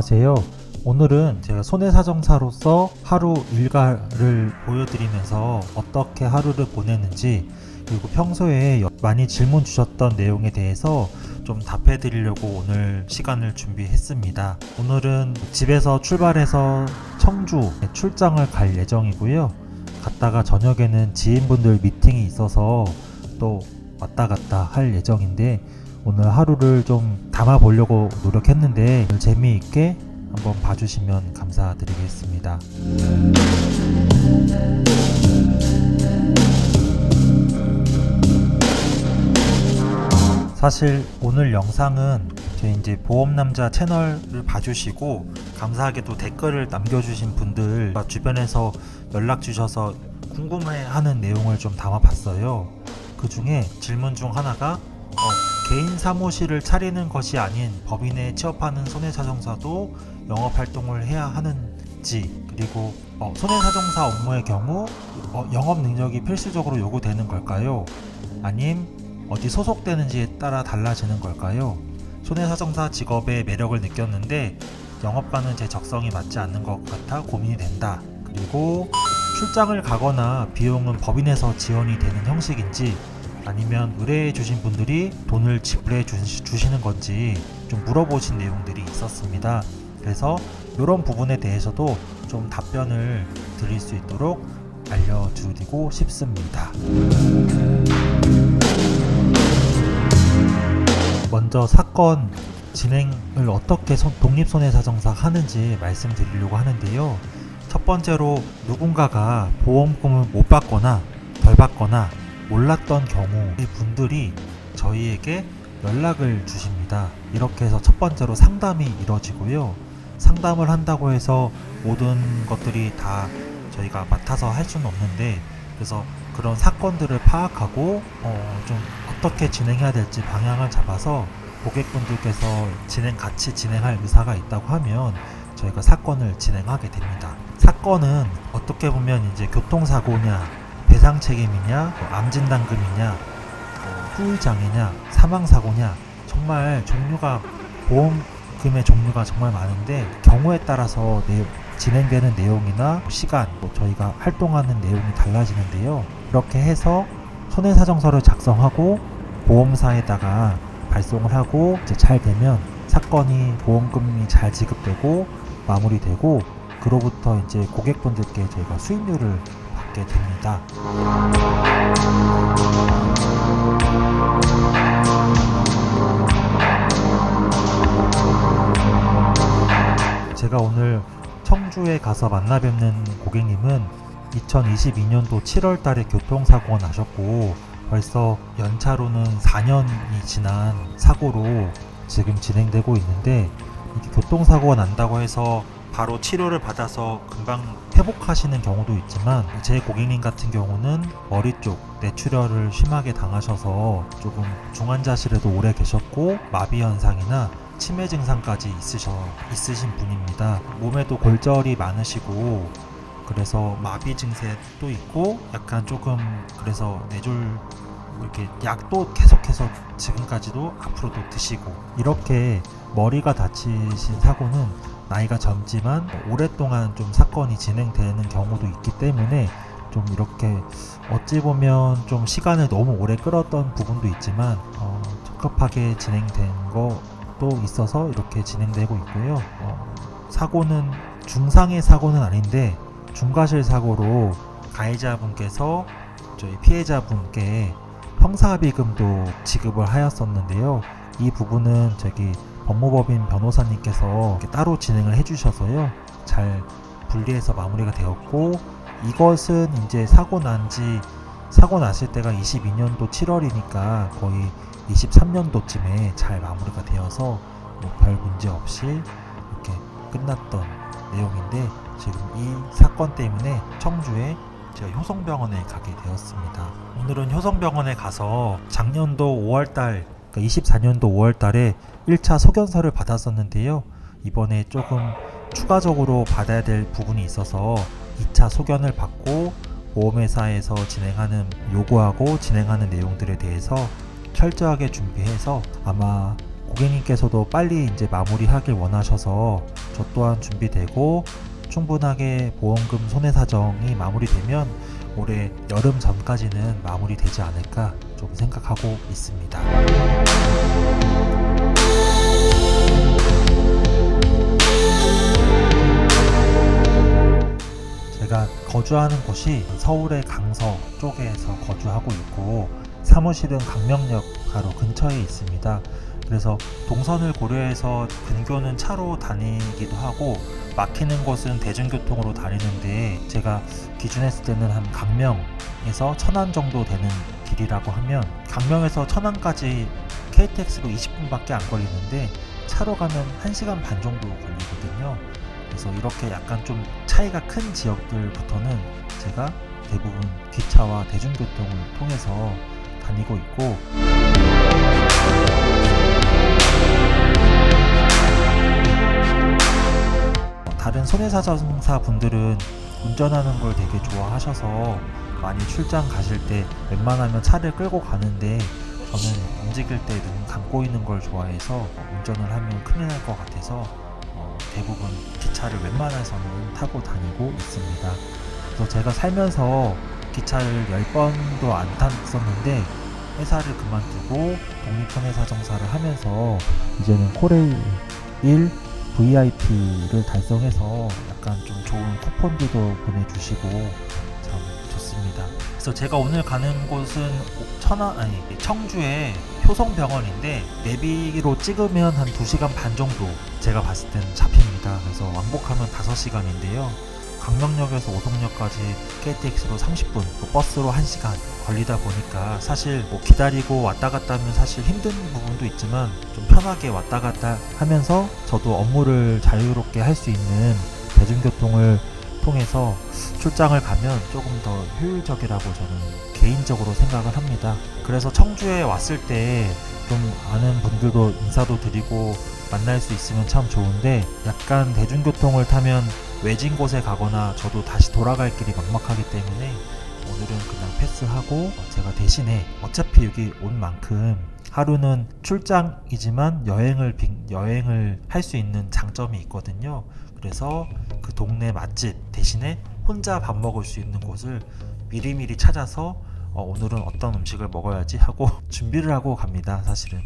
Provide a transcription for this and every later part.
안녕하세요. 오늘은 제가 손해사정사로서 하루 일과를 보여드리면서 어떻게 하루를 보내는지, 그리고 평소에 많이 질문 주셨던 내용에 대해서 좀 답해 드리려고 오늘 시간을 준비했습니다. 오늘은 집에서 출발해서 청주 출장을 갈 예정이고요. 갔다가 저녁에는 지인분들 미팅이 있어서 또 왔다 갔다 할 예정인데, 오늘 하루를 좀 담아 보려고 노력했는데 재미있게 한번 봐주시면 감사드리겠습니다. 사실 오늘 영상은 저희 이제 보험남자 채널을 봐주시고 감사하게도 댓글을 남겨주신 분들 주변에서 연락 주셔서 궁금해하는 내용을 좀 담아봤어요. 그 중에 질문 중 하나가 개인 사무실을 차리는 것이 아닌 법인에 취업하는 손해사정사도 영업활동을 해야 하는지, 그리고 손해사정사 업무의 경우 영업 능력이 필수적으로 요구되는 걸까요? 아님 어디 소속되는지에 따라 달라지는 걸까요? 손해사정사 직업의 매력을 느꼈는데 영업과는 제 적성이 맞지 않는 것 같아 고민이 된다. 그리고 출장을 가거나 비용은 법인에서 지원이 되는 형식인지, 아니면 의뢰해 주신 분들이 돈을 지불해 주시는 건지 좀 물어보신 내용들이 있었습니다. 그래서 이런 부분에 대해서도 좀 답변을 드릴 수 있도록 알려드리고 싶습니다. 먼저 사건 진행을 어떻게 독립손해사정사 하는지 말씀드리려고 하는데요. 첫 번째로 누군가가 보험금을 못 받거나 덜 받거나 몰랐던 경우의 분들이 저희에게 연락을 주십니다. 이렇게 해서 첫 번째로 상담이 이루어지고요. 상담을 한다고 해서 모든 것들이 다 저희가 맡아서 할 수는 없는데, 그래서 그런 사건들을 파악하고 좀 어떻게 진행해야 될지 방향을 잡아서 고객분들께서 같이 진행할 의사가 있다고 하면 저희가 사건을 진행하게 됩니다. 사건은 어떻게 보면 이제 교통사고냐, 배상 책임이냐, 암진단금이냐, 후유장애냐, 사망사고냐, 정말 보험금의 종류가 정말 많은데 경우에 따라서 진행되는 내용이나 시간, 저희가 활동하는 내용이 달라지는데요. 이렇게 해서 손해사정서를 작성하고 보험사에다가 발송을 하고 이제 잘 되면 사건이 보험금이 잘 지급되고 마무리되고, 그로부터 이제 고객분들께 저희가 수익률을 받게 됩니다. 제가 오늘 청주에 가서 만나 뵙는 고객님은 2022년도 7월 달에 교통사고가 나셨고 벌써 연차로는 4년이 지난 사고로 지금 진행되고 있는데, 이렇게 교통사고가 난다고 해서 바로 치료를 받아서 금방 회복하시는 경우도 있지만, 제 고객님 같은 경우는 머리 쪽 뇌출혈을 심하게 당하셔서 조금 중환자실에도 오래 계셨고 마비 현상이나 치매 증상까지 있으신 분입니다. 몸에도 골절이 많으시고 그래서 마비 증세도 있고 약간 조금, 그래서 뇌졸 이렇게 약도 계속해서 지금까지도 앞으로도 드시고, 이렇게 머리가 다치신 사고는 나이가 젊지만 오랫동안 좀 사건이 진행되는 경우도 있기 때문에 좀 이렇게 어찌 보면 좀 시간을 너무 오래 끌었던 부분도 있지만 적합하게 진행된 것도 있어서 이렇게 진행되고 있고요. 사고는 중상의 사고는 아닌데 중과실 사고로 가해자분께서 저희 피해자분께 형사합의금도 지급을 하였었는데요. 이 부분은 법무법인 변호사님께서 따로 진행을 해주셔서요, 잘 분리해서 마무리가 되었고, 이것은 이제 사고 났을 때가 22년도 7월이니까 거의 23년도쯤에 잘 마무리가 되어서 별 문제 없이 이렇게 끝났던 내용인데, 지금 이 사건 때문에 청주에 제가 효성병원에 가게 되었습니다. 오늘은 효성병원에 가서 작년도 5월달, 그러니까 24년도 5월달에 1차 소견서를 받았었는데요. 이번에 조금 추가적으로 받아야 될 부분이 있어서 2차 소견을 받고 보험회사에서 요구하고 진행하는 내용들에 대해서 철저하게 준비해서 아마 고객님께서도 빨리 이제 마무리하길 원하셔서 저 또한 준비되고 충분하게 보험금 손해사정이 마무리되면 올해 여름 전까지는 마무리되지 않을까 좀 생각하고 있습니다. 제가 거주하는 곳이 서울의 강서 쪽에서 거주하고 있고 사무실은 강명역 바로 근처에 있습니다. 그래서 동선을 고려해서 근교는 차로 다니기도 하고 막히는 곳은 대중교통으로 다니는데 제가 기준했을 때는 한 강명에서 천안 정도 되는 길이라고 하면 강명에서 천안까지 KTX로 20분밖에 안 걸리는데 차로 가면 1시간 반 정도 걸리거든요. 그래서 이렇게 약간 좀 차이가 큰 지역들부터는 제가 대부분 기차와 대중교통을 통해서 다니고 있고 다른 손해사정사 분들은 운전하는 걸 되게 좋아하셔서 많이 출장 가실 때 웬만하면 차를 끌고 가는데 저는 움직일 때 눈 감고 있는 걸 좋아해서 운전을 하면 큰일 날 것 같아서 대부분 기차를 웬만해서는 타고 다니고 있습니다. 그래서 제가 살면서 기차를 10번도 안 탔었는데 회사를 그만두고 독립손해사정사를 하면서 이제는 코레일 1 VIP를 달성해서 약간 좀 좋은 쿠폰들도 보내주시고 참 좋습니다. 그래서 제가 오늘 가는 곳은 청주의 효성병원인데 내비로 찍으면 한 2시간 반 정도 제가 봤을 때는 잡힙니다. 그래서 왕복하면 5시간인데요. 강명역에서 오송역까지 KTX로 30분, 버스로 1시간 걸리다 보니까 사실 기다리고 왔다 갔다 하면 사실 힘든 부분도 있지만 좀 편하게 왔다 갔다 하면서 저도 업무를 자유롭게 할 수 있는 대중교통을 통해서 출장을 가면 조금 더 효율적이라고 저는 개인적으로 생각을 합니다. 그래서 청주에 왔을 때 좀 아는 분들도 인사도 드리고 만날 수 있으면 참 좋은데 약간 대중교통을 타면 외진 곳에 가거나 저도 다시 돌아갈 길이 막막하기 때문에 오늘은 그냥 패스하고 제가 대신에 어차피 여기 온 만큼 하루는 출장이지만 여행을 할 수 있는 장점이 있거든요. 그래서 그 동네 맛집 대신에 혼자 밥 먹을 수 있는 곳을 미리미리 찾아서 오늘은 어떤 음식을 먹어야지 하고 준비를 하고 갑니다. 사실은.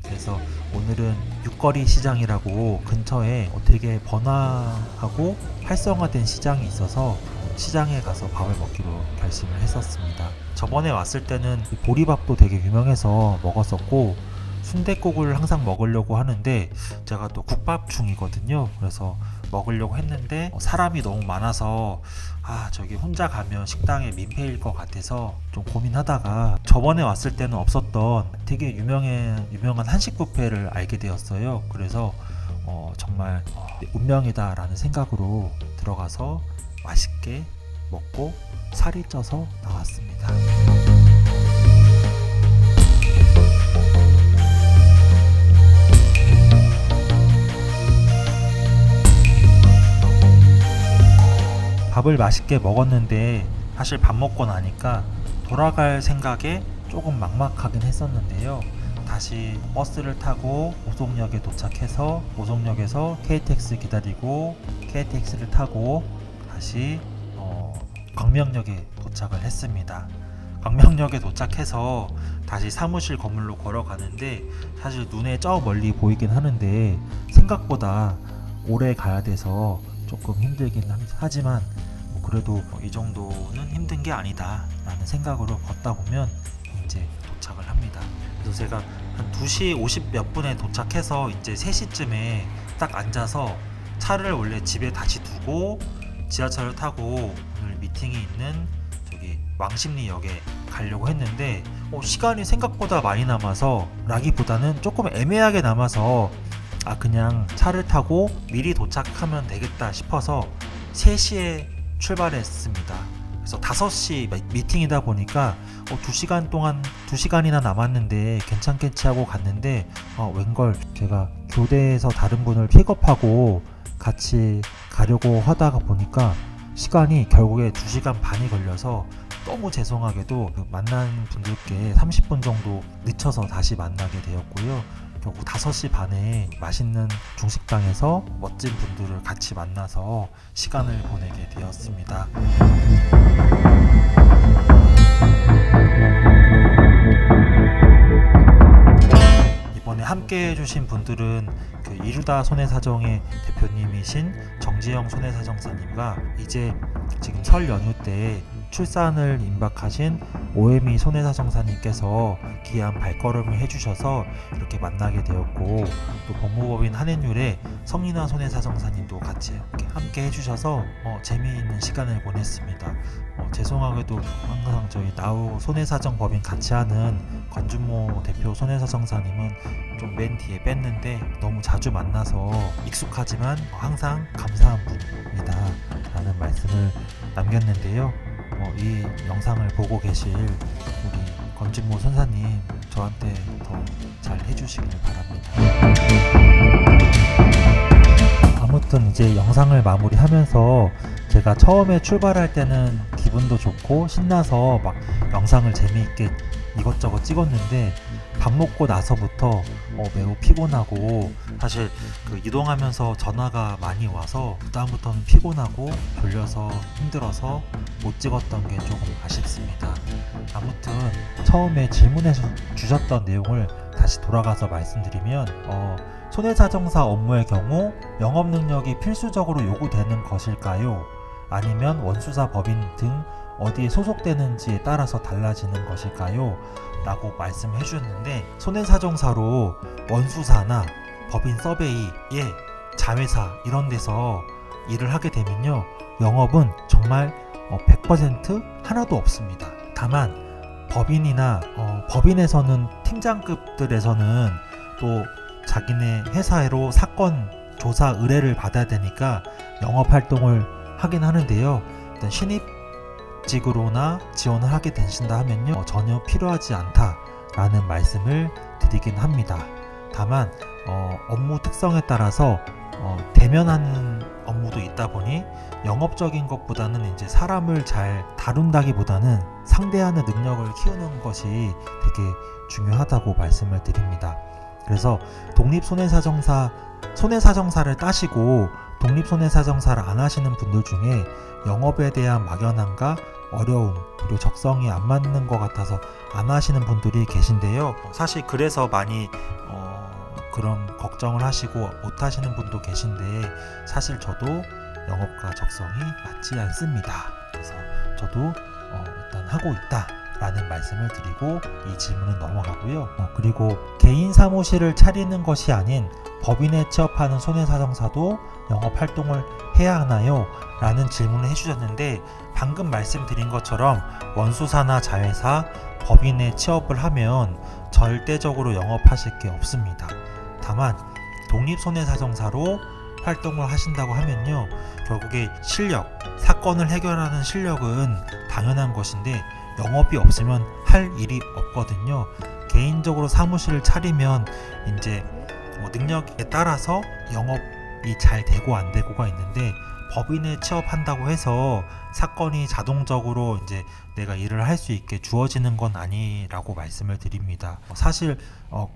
그래서 오늘은 육거리 시장이라고 근처에 되게 번화하고 활성화된 시장이 있어서 시장에 가서 밥을 먹기로 결심을 했었습니다. 저번에 왔을 때는 보리밥도 되게 유명해서 먹었었고 순댓국을 항상 먹으려고 하는데 제가 또 국밥충이거든요. 그래서 먹으려고 했는데 사람이 너무 많아서 저기 혼자 가면 식당에 민폐일 것 같아서 좀 고민하다가 저번에 왔을 때는 없었던 되게 유명한 한식 뷔페를 알게 되었어요. 그래서 정말 운명이다 라는 생각으로 들어가서 맛있게 먹고 살이 쪄서 나왔습니다. 밥을 맛있게 먹었는데 사실 밥 먹고 나니까 돌아갈 생각에 조금 막막하긴 했었는데요. 다시 버스를 타고 오송역에 도착해서 오송역에서 KTX 기다리고 KTX를 타고 다시 광명역에 도착을 했습니다. 광명역에 도착해서 다시 사무실 건물로 걸어가는데 사실 눈에 저 멀리 보이긴 하는데 생각보다 오래 가야 돼서 조금 힘들긴 하지만 그래도 이 정도는 힘든 게 아니다 라는 생각으로 걷다 보면 이제 도착을 합니다. 그래서 제가 한 2시 50 몇 분에 도착해서 이제 3시쯤에 딱 앉아서 차를 원래 집에 다시 두고 지하철을 타고 오늘 미팅이 있는 저기 왕십리역에 가려고 했는데 시간이 생각보다 많이 남아서 라기보다는 조금 애매하게 남아서 그냥 차를 타고 미리 도착하면 되겠다 싶어서 3시에 출발했습니다. 그래서 5시 미팅이다 보니까 2시간이나 남았는데 괜찮겠지 하고 갔는데 웬걸 제가 교대에서 다른 분을 픽업하고 같이 가려고 하다가 보니까 시간이 결국에 2시간 반이 걸려서 너무 죄송하게도 만난 분들께 30분 정도 늦춰서 다시 만나게 되었고요. 결국 5시 반에 맛있는 중식당에서 멋진 분들을 같이 만나서 시간을 보내게 되었습니다. 이번에 함께 해주신 분들은 그 이루다 손해사정의 대표님이신 정지영 손해사정사님과 이제 지금 설 연휴 때 출산을 임박하신 오혜미 손해사정사님께서 귀한 발걸음을 해주셔서 이렇게 만나게 되었고, 또 법무법인 한앤율의 성인아 손해사정사님도 같이 이렇게 함께 해주셔서 재미있는 시간을 보냈습니다. 죄송하게도 항상 저희 나우 손해사정 법인 같이 하는 권준모 대표 손해사정사님은 좀 맨 뒤에 뺐는데 너무 자주 만나서 익숙하지만 항상 감사한 분입니다 라는 말씀을 남겼는데요. 이 영상을 보고 계실 우리 권준모 선사님, 저한테 더 잘 해주시길 바랍니다. 아무튼 이제 영상을 마무리하면서 제가 처음에 출발할 때는 기분도 좋고 신나서 막 영상을 재미있게 이것저것 찍었는데, 밥 먹고 나서부터 매우 피곤하고, 사실 그 이동하면서 전화가 많이 와서 그다음부터는 피곤하고 졸려서 힘들어서 못 찍었던 게 조금 아쉽습니다. 아무튼 처음에 질문해 주셨던 내용을 다시 돌아가서 말씀드리면, 손해사정사 업무의 경우 영업 능력이 필수적으로 요구되는 것일까요? 아니면 원수사 법인 등 어디에 소속되는지에 따라서 달라지는 것일까요? 라고 말씀해 주셨는데, 손해사정사로 원수사나 법인 서베이의 자회사 이런 데서 일을 하게 되면요, 영업은 정말 100% 하나도 없습니다. 다만 법인이나 법인에서는 팀장급들에서는 또 자기네 회사로 사건 조사 의뢰를 받아야 되니까 영업 활동을 하긴 하는데요, 일단 신입직으로나 지원을 하게 되신다 하면요, 전혀 필요하지 않다라는 말씀을 드리긴 합니다. 다만 업무 특성에 따라서 대면하는 업무도 있다 보니 영업적인 것보다는 이제 사람을 잘 다룬다기보다는 상대하는 능력을 키우는 것이 되게 중요하다고 말씀을 드립니다. 그래서 손해사정사를 따시고 독립손해사정사를 안 하시는 분들 중에 영업에 대한 막연함과 어려움, 그리고 적성이 안 맞는 것 같아서 안 하시는 분들이 계신데요. 사실 그래서 많이 그런 걱정을 하시고 못 하시는 분도 계신데, 사실 저도 영업과 적성이 맞지 않습니다. 그래서 저도 일단 하고 있다 라는 말씀을 드리고 이 질문은 넘어가고요. 그리고 개인 사무실을 차리는 것이 아닌 법인에 취업하는 손해사정사도 영업 활동을 해야 하나요? 라는 질문을 해주셨는데, 방금 말씀드린 것처럼 원수사나 자회사, 법인에 취업을 하면 절대적으로 영업하실 게 없습니다. 다만 독립손해사정사로 활동을 하신다고 하면요, 결국에 실력, 사건을 해결하는 실력은 당연한 것인데 영업이 없으면 할 일이 없거든요. 개인적으로 사무실을 차리면 이제 능력에 따라서 영업이 잘 되고 안 되고가 있는데, 법인에 취업한다고 해서 사건이 자동적으로 이제 내가 일을 할 수 있게 주어지는 건 아니라고 말씀을 드립니다. 사실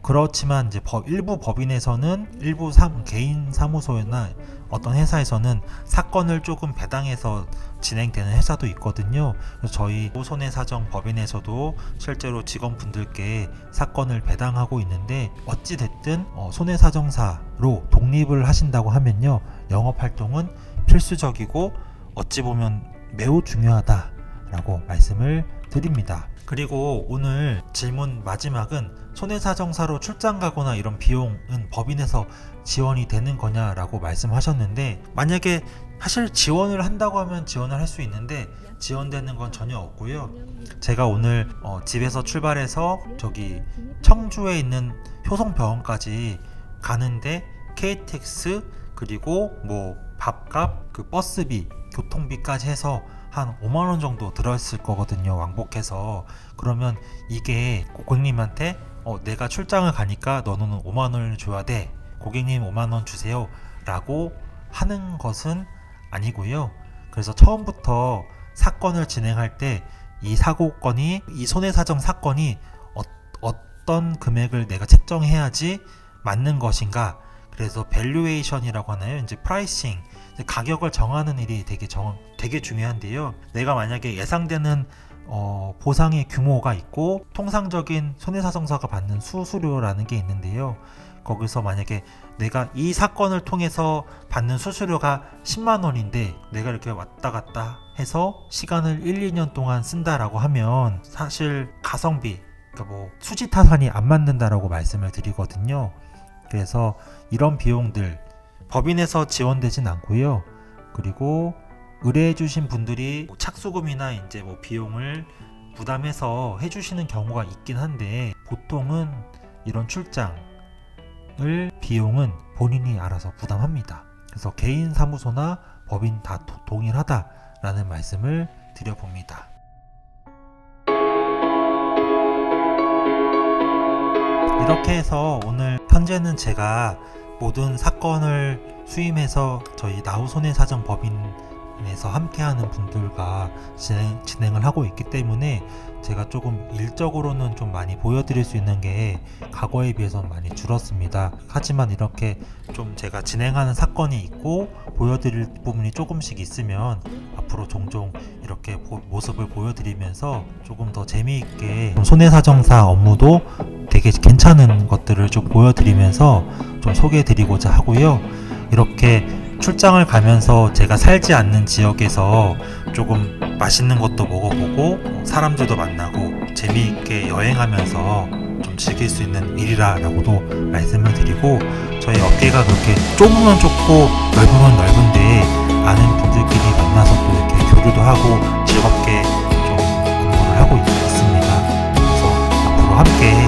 그렇지만 이제 일부 법인에서는 일부 개인 사무소나 어떤 회사에서는 사건을 조금 배당해서 진행되는 회사도 있거든요. 그래서 저희 손해사정 법인에서도 실제로 직원분들께 사건을 배당하고 있는데, 어찌 됐든 손해사정사로 독립을 하신다고 하면요, 영업활동은 필수적이고 어찌 보면 매우 중요하다라고 말씀을 드립니다. 그리고 오늘 질문 마지막은 손해사정사로 출장 가거나 이런 비용은 법인에서 지원이 되는 거냐라고 말씀하셨는데, 만약에 사실 지원을 한다고 하면 지원을 할 수 있는데 지원되는 건 전혀 없고요. 제가 오늘 집에서 출발해서 저기 청주에 있는 효성병원까지 가는데 KTX 그리고 뭐 밥값, 그 버스비, 교통비까지 해서 한 5만원 정도 들었을 거거든요, 왕복해서. 그러면 이게 고객님한테 내가 출장을 가니까 너는 5만원을 줘야 돼, 고객님 5만원 주세요 라고 하는 것은 아니고요. 그래서 처음부터 사건을 진행할 때 이 사고건이, 이 손해사정 사건이 어떤 금액을 내가 책정해야지 맞는 것인가. 그래서 밸류에이션이라고 하나요? 이제 프라이싱, 가격을 정하는 일이 되게 중요한데요. 내가 만약에 예상되는 보상의 규모가 있고 통상적인 손해사정사가 받는 수수료라는 게 있는데요. 거기서 만약에 내가 이 사건을 통해서 받는 수수료가 10만 원인데 내가 이렇게 왔다 갔다 해서 시간을 1, 2년 동안 쓴다라고 하면 사실 가성비, 그러니까 뭐 수지타산이 안 맞는다라고 말씀을 드리거든요. 그래서 이런 비용들 법인에서 지원되진 않고요. 그리고 의뢰해주신 분들이 착수금이나 이제 뭐 비용을 부담해서 해주시는 경우가 있긴 한데 보통은 이런 출장을 비용은 본인이 알아서 부담합니다. 그래서 개인 사무소나 법인 다 동일하다라는 말씀을 드려봅니다. 이렇게 해서 오늘 현재는 제가 모든 사건을 수임해서 저희 나우손해사정법인에서 함께하는 분들과 진행을 하고 있기 때문에 제가 조금 일적으로는 좀 많이 보여드릴 수 있는 게 과거에 비해서는 많이 줄었습니다. 하지만 이렇게 좀 제가 진행하는 사건이 있고 보여드릴 부분이 조금씩 있으면 앞으로 종종 이렇게 모습을 보여드리면서 조금 더 재미있게 손해사정사 업무도 되게 괜찮은 것들을 좀 보여드리면서 좀 소개해드리고자 하고요. 이렇게 출장을 가면서 제가 살지 않는 지역에서 조금 맛있는 것도 먹어보고 사람들도 만나고 재미있게 여행하면서 좀 즐길 수 있는 일이라고도 말씀을 드리고, 저희 업계가 그렇게 좁으면 좁고 넓으면 넓은데 아는 분들끼리 만나서 또 이렇게 교류도 하고 즐겁게 좀 업무를 하고 있습니다. 그래서 앞으로 함께